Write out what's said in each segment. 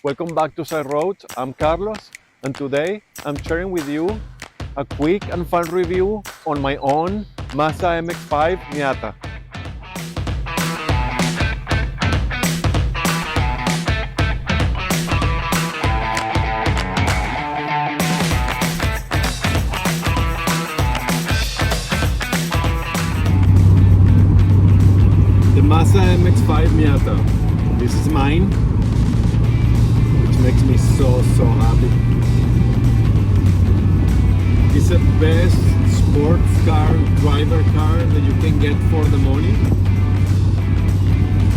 Welcome back to Side Road. I'm Carlos, and today I'm sharing with you a quick and fun review on my own Mazda MX-5 Miata. The Mazda MX-5 Miata. This is mine, which makes me so happy. It's the best sports car, driver car that you can get for the money.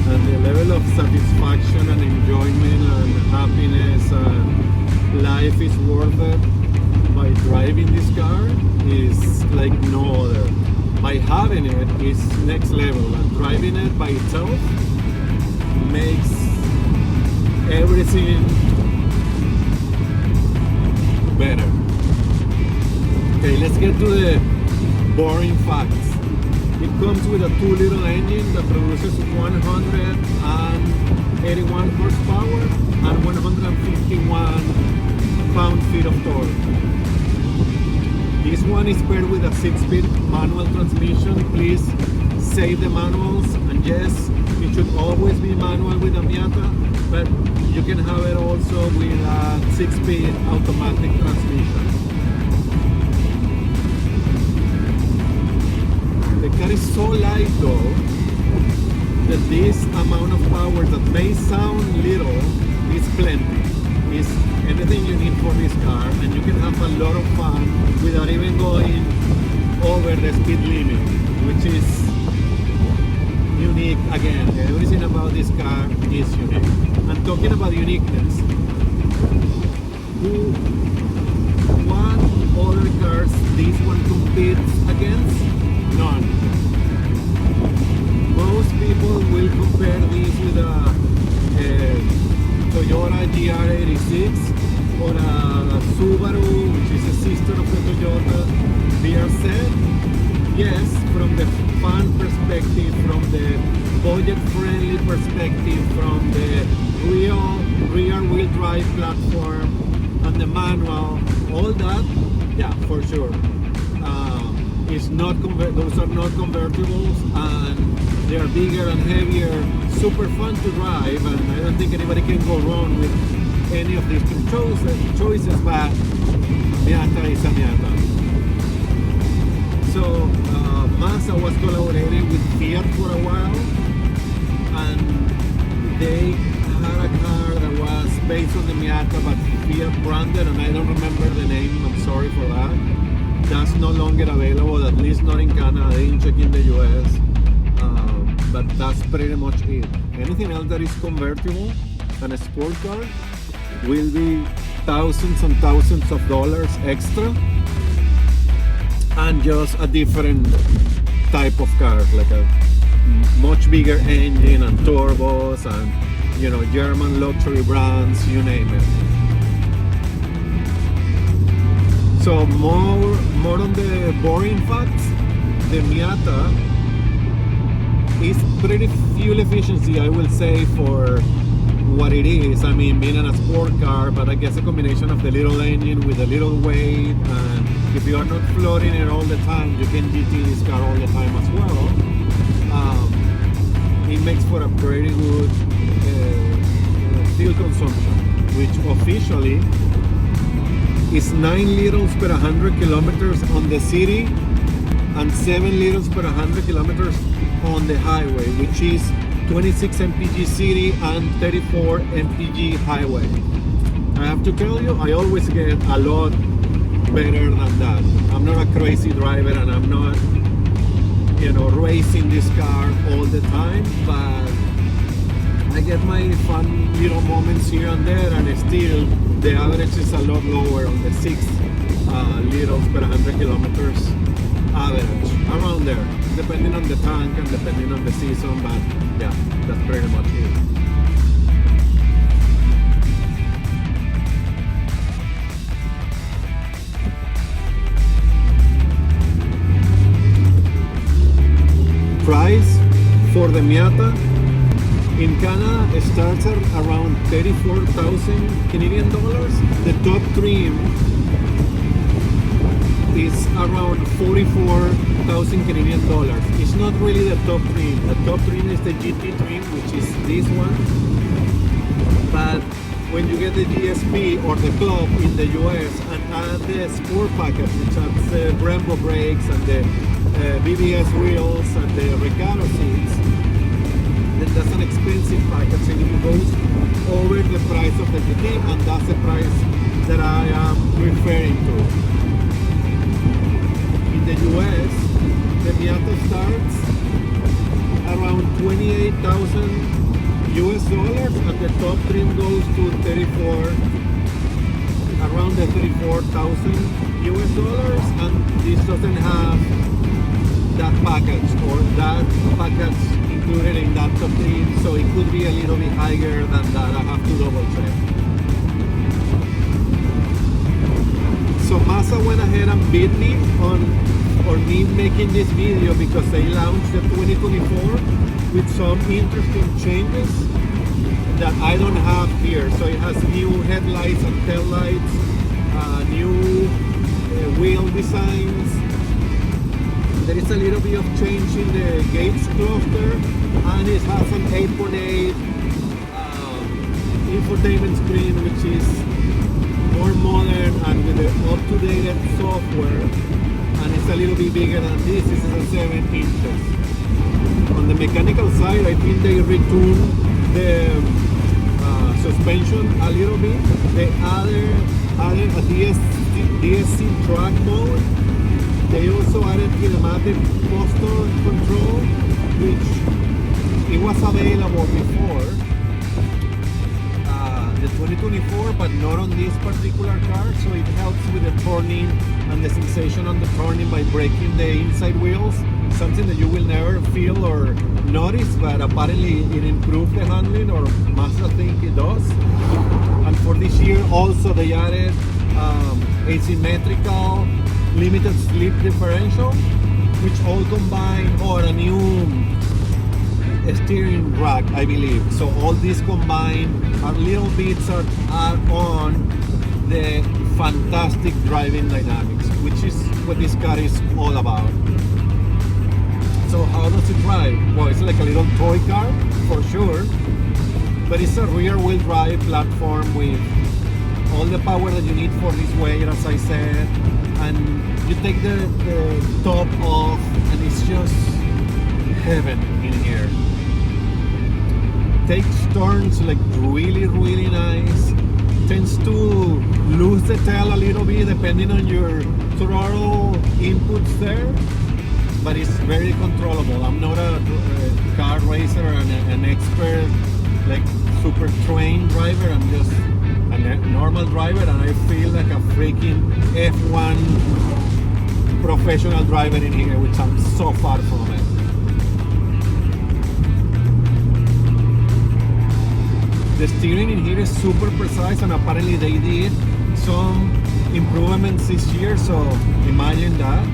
And the level of satisfaction and enjoyment and happiness and life is worth it by driving this car is like no other. By having it is next level, and driving it by itself makes everything better. Okay, let's get to the boring facts. It comes with a 2-liter engine that produces 181 horsepower and 151 pound-feet of torque. This one is paired with a 6-speed manual transmission. Please save the manuals, and yes, it should always be manual with a Miata, but you can have it also with a 6-speed automatic transmission. The car is so light though, that this amount of power that may sound little is plenty. It's everything you need for this car, and you can have a lot of fun without even going over the speed limit, which is unique again. Everything about this car is unique. And talking about uniqueness, what other cars this one competes against? None. Most people will compare this with a Toyota GR86 or a Subaru, which is a sister of the Toyota BRZ. Yes, from the fun perspective, from the budget-friendly perspective, from the rear-wheel drive platform and the manual, all that, yeah, for sure. Those are not convertibles, and they are bigger and heavier, super fun to drive, and I don't think anybody can go wrong with any of these two choices, but Miata is a Miata. So Mazda was collaborating with Fiat for a while, and they had a car that was based on the Miata but Fiat branded, and I don't remember the name, I'm sorry for that. That's no longer available, at least not in Canada. I didn't check in the US, but that's pretty much it. Anything else that is convertible and a sport car will be thousands and thousands of dollars extra, and just a different type of car, like a much bigger engine and turbos and, you know, German luxury brands, you name it. So more on the boring facts. The Miata is pretty fuel efficiency, I will say, for what it is. I mean, being in a sport car, but I guess a combination of the little engine with a little weight, and if you are not floating it all the time, you can GT this car all the time as well. It makes for a pretty good fuel consumption, which officially is 9 liters per 100 kilometers on the city and 7 liters per 100 kilometers on the highway, which is 26 mpg city and 34 mpg highway. I have to tell you, I always get a lot better than that. I'm not a crazy driver, and I'm not, you know, racing this car all the time, but I get my fun little moments here and there, and still the average is a lot lower on the 6 liters per 100 kilometers average, around there, depending on the tank and depending on the season, but yeah, that's pretty much it. Price for the Miata in Canada, it starts at around 34,000 Canadian dollars. The top trim is around 44,000 Canadian dollars. It's not really the top trim. The top trim is the GT trim, which is this one. But when you get the GSP or the Club in the US and add the Sport package, which has the Brembo brakes and the BBS wheels and the Recaro seats, then that's an expensive package and it goes over the price of the GT, and that's the price that I am referring to. In the US, the Miata starts around 28,000 US dollars, and the top trim goes to around the 34,000 US dollars, and this doesn't have that package or that package included in that top trim, so it could be a little bit higher than that. I have to double check. So Mazda went ahead and beat me on me making this video because they launched the 2024 with some interesting changes that I don't have here. So it has new headlights and taillights, new wheel designs. There is a little bit of change in the gates cluster, and it has an 8.8 infotainment screen, which is more modern and with the up-to-date software, and it's a little bit bigger than this. This is a 7 inches. On the mechanical side, I think they retuned the suspension a little bit. They added a DSC track mode. They also added kinematic posture control, which it was available before the 2024, but not on this particular car. So it helps with the turning and the sensation on the turning by braking the inside wheels. Something that you will never feel or notice, but apparently it improves the handling, or Mazda think it does. And for this year also they added asymmetrical limited slip differential, which all combine, or a new steering rack, I believe. So all these combined are little bits that add on the fantastic driving dynamics, which is what this car is all about. So how does it drive? Well, it's like a little toy car for sure, but it's a rear wheel drive platform with all the power that you need for this weight, as I said. And you take the top off and it's just heaven in here. Takes turns like really nice. Tends to lose the tail a little bit depending on your throttle inputs there, but it's very controllable. I'm not a car racer and an expert, like super trained driver. I'm just a normal driver, and I feel like a freaking F1 professional driver in here, which I'm so far from it. The steering in here is super precise, and apparently they did some improvements this year, so imagine that.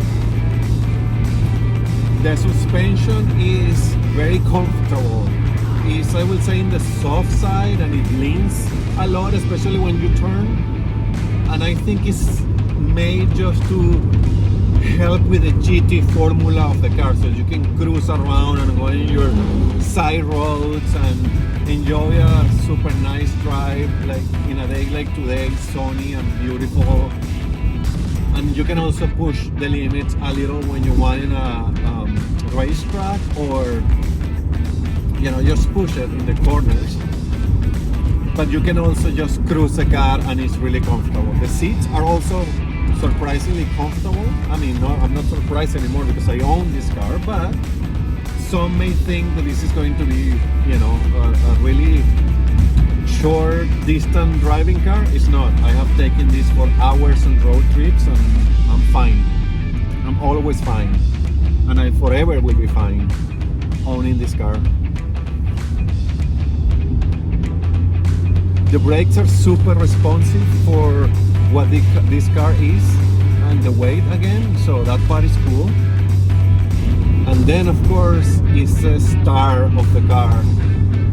The suspension is very comfortable. It's, I will say, in the soft side, and it leans a lot, especially when you turn. And I think it's made just to help with the GT formula of the car, so you can cruise around and go in your side roads and enjoy a super nice drive, like in a day like today, sunny and beautiful. And you can also push the limits a little when you want in a racetrack, or just push it in the corners. But you can also just cruise the car, and it's really comfortable. The seats are also surprisingly comfortable. I mean, no, I'm not surprised anymore because I own this car, but some may think that this is going to be, a really short distance driving car. It's not. I have taken this for hours and road trips, and I'm fine. I'm always fine, and I forever will be fine owning this car. The brakes are super responsive for what this car is, and the weight again, so that part is cool. And then of course is the star of the car,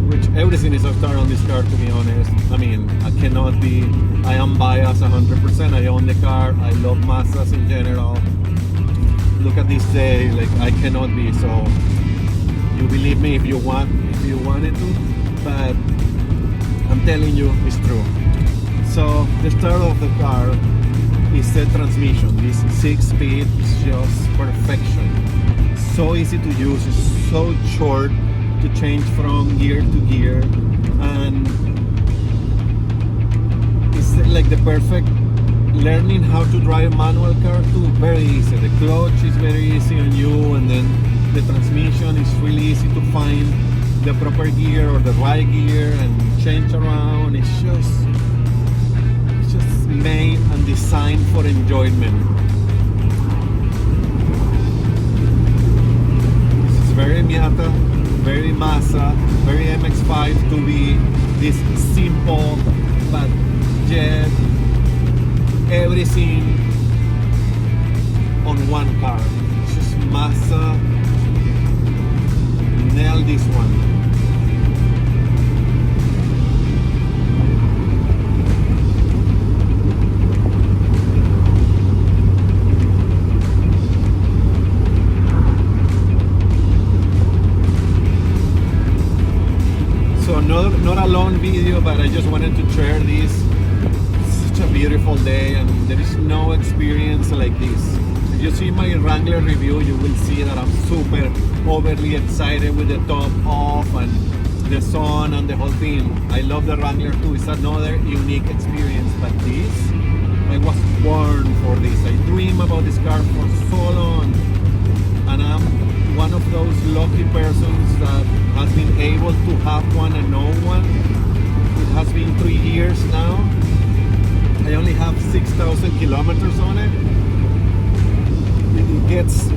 which everything is a star on this car, to be honest. I mean, I am biased 100%. I own the car. I love Mazdas in general. Look at this day, like I cannot be. So you believe me if you wanted to, but I'm telling you, it's true. So the start of the car is the transmission. This 6-speed is just perfection. So easy to use. It's so short to change from gear to gear, and it's like the perfect learning how to drive a manual car too. Very easy. The clutch is very easy on you, and then the transmission is really easy to find the proper gear or the right gear and change around. It's just made and designed for enjoyment. This is very Miata, very Mazda, very MX-5 to be this simple, but yet everything on one car. It's just Mazda nailed this one. So not a long video, but I just wanted to share this. It's such a beautiful day, and there is no experience like this. If you see my Wrangler review, you will see that I'm super overly excited with the top off and the sun and the whole thing. I love the Wrangler too. It's another unique experience, but this, I was born for this. I dream about this car for so long, and I'm one of those lucky persons that has been able to have one and own one. It has been 3 years now. I only have 6,000 kilometers on it. It gets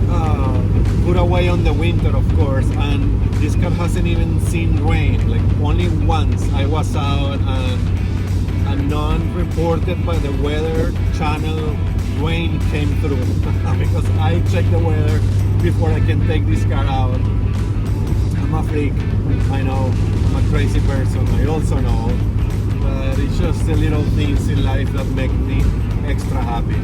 put away on the winter, of course, and this car hasn't even seen rain. Like only once I was out and a non-reported by the weather channel rain came through because I check the weather before I can take this car out. I'm a freak, I know, I'm a crazy person, I also know, but it's just the little things in life that make me extra happy.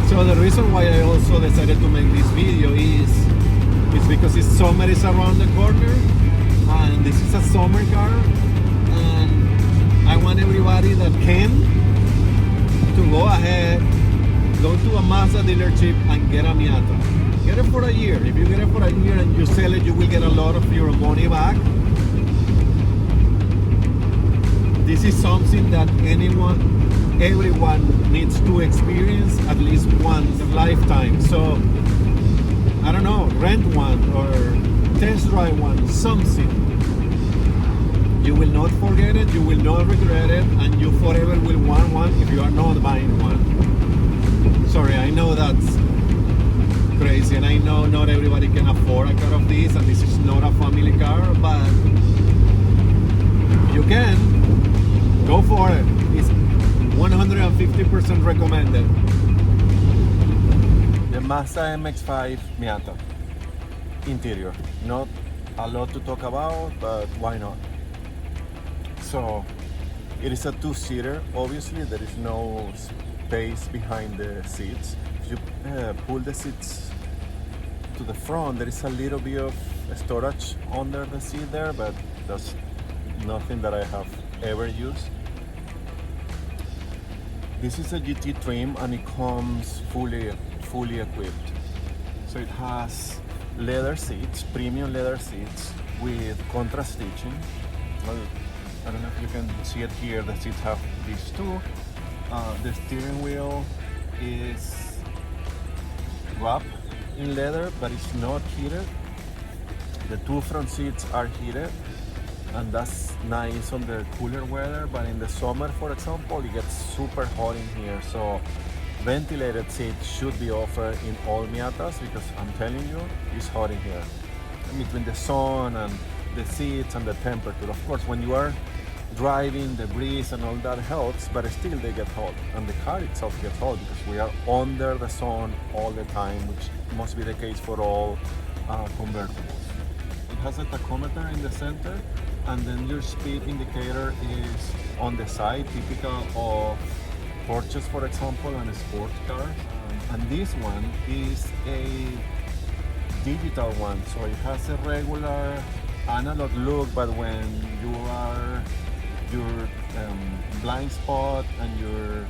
So the reason why I also decided to make this video is because summer is around the corner, and this is a summer car, and I want everybody that can to go ahead, go to a Mazda dealership and get a Miata. Get it for a year. If you get it for a year and you sell it, you will get a lot of your money back. This is something that everyone needs to experience at least once in a lifetime. So, I don't know, rent one or test drive one, something. You will not forget it, you will not regret it, and you forever will want one if you are not buying one. Sorry, I know that's crazy, and I know not everybody can afford a car of this, and this is not a family car, but you can, go for it. It's 150% recommended. The Mazda MX-5 Miata. Interior. Not a lot to talk about, but why not? So, it is a two-seater. Obviously, there is no space behind the seats. If you pull the seats to the front, there is a little bit of storage under the seat there, but that's nothing that I have ever used. This is a GT trim, and it comes fully equipped. So it has leather seats, premium leather seats with contrast stitching. Well, I don't know if you can see it here. The seats have these two. The steering wheel is wrapped in leather, but it's not heated. The two front seats are heated, and that's nice on the cooler weather, but in the summer, for example, it gets super hot in here. So ventilated seats should be offered in all Miatas, because I'm telling you, it's hot in here. Between the sun and the seats and the temperature, of course, when you are driving, the breeze and all that helps, but still they get hot, and the car itself gets hot because we are under the sun all the time, which must be the case for all convertibles. It has a tachometer in the center, and then your speed indicator is on the side, typical of Porsches, for example, and sports cars. And this one is a digital one, so it has a regular analog look, but when you are your blind spot and your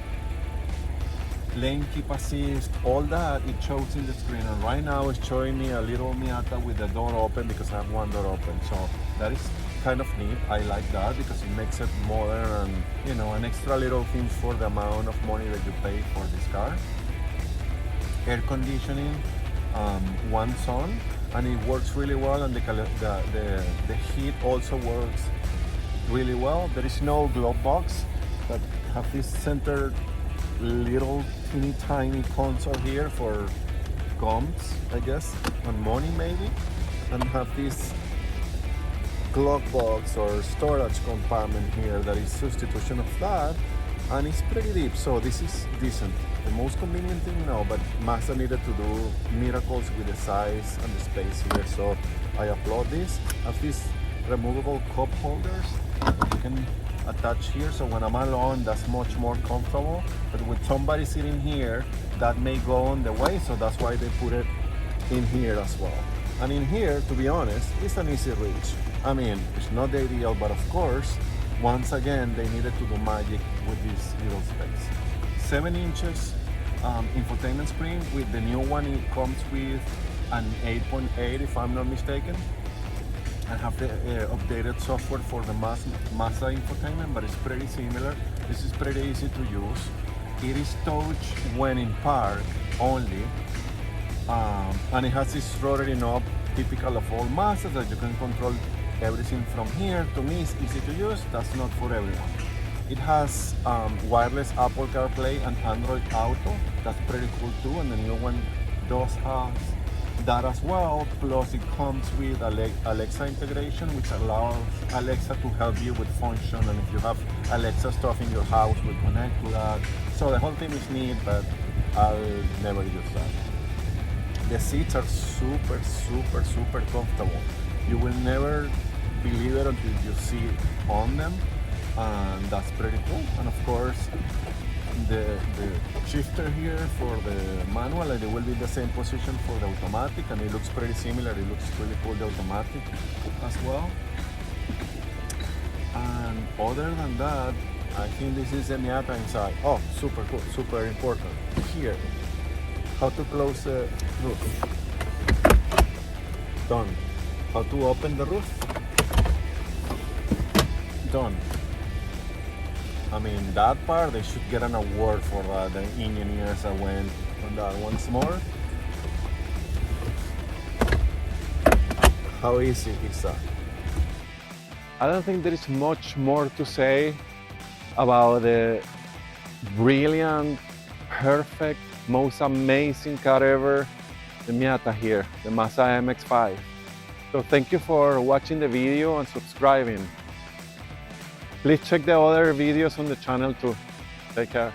lane keep assist, all that, it shows in the screen. And right now it's showing me a little Miata with the door open because I have one door open. So that is kind of neat. I like that because it makes it modern and, you know, an extra little thing for the amount of money that you pay for this car. Air conditioning, one zone, and it works really well, and the heat also works really well. There is no glove box, but have this center little teeny tiny console here for gums, I guess, and money maybe, and have this glove box or storage compartment here that is substitution of that, and it's pretty deep, so this is decent. The most convenient thing, no, but Mazda needed to do miracles with the size and the space here, so I applaud this. I have these removable cup holders that you can attach here, so when I'm alone, that's much more comfortable. But with somebody sitting here, that may go on the way, so that's why they put it in here as well. And in here, to be honest, it's an easy reach. I mean, it's not the ideal, but of course, once again, they needed to do magic with this little space. 7 inches infotainment screen. With the new one, it comes with an 8.8 if I'm not mistaken. I have the updated software for the Mazda infotainment, but it's pretty similar. This is pretty easy to use. It is touch when in park only, and it has this rotary knob typical of all Mazdas that you can control everything from here. To me, it's easy to use. That's not for everyone. It has wireless Apple CarPlay and Android Auto. That's pretty cool too, and the new one does have that as well. Plus it comes with Alexa integration, which allows Alexa to help you with function, and if you have Alexa stuff in your house, will connect to that. So the whole thing is neat, but I'll never use that. The seats are super, super, super comfortable. You will never believe it until you see it on them, and that's pretty cool. And of course, the shifter here for the manual, and it will be the same position for the automatic, and it looks pretty similar. It looks really cool, the automatic as well. And other than that, I think this is the Miata inside. Oh, super cool, super important. Here, how to close the roof. Done. How to open the roof. Done. I mean, that part, they should get an award for the engineers that went on that once more. How easy is that? I don't think there is much more to say about the brilliant, perfect, most amazing car ever, the Miata here, the Mazda MX-5. So thank you for watching the video and subscribing. Please check the other videos on the channel too. Take care.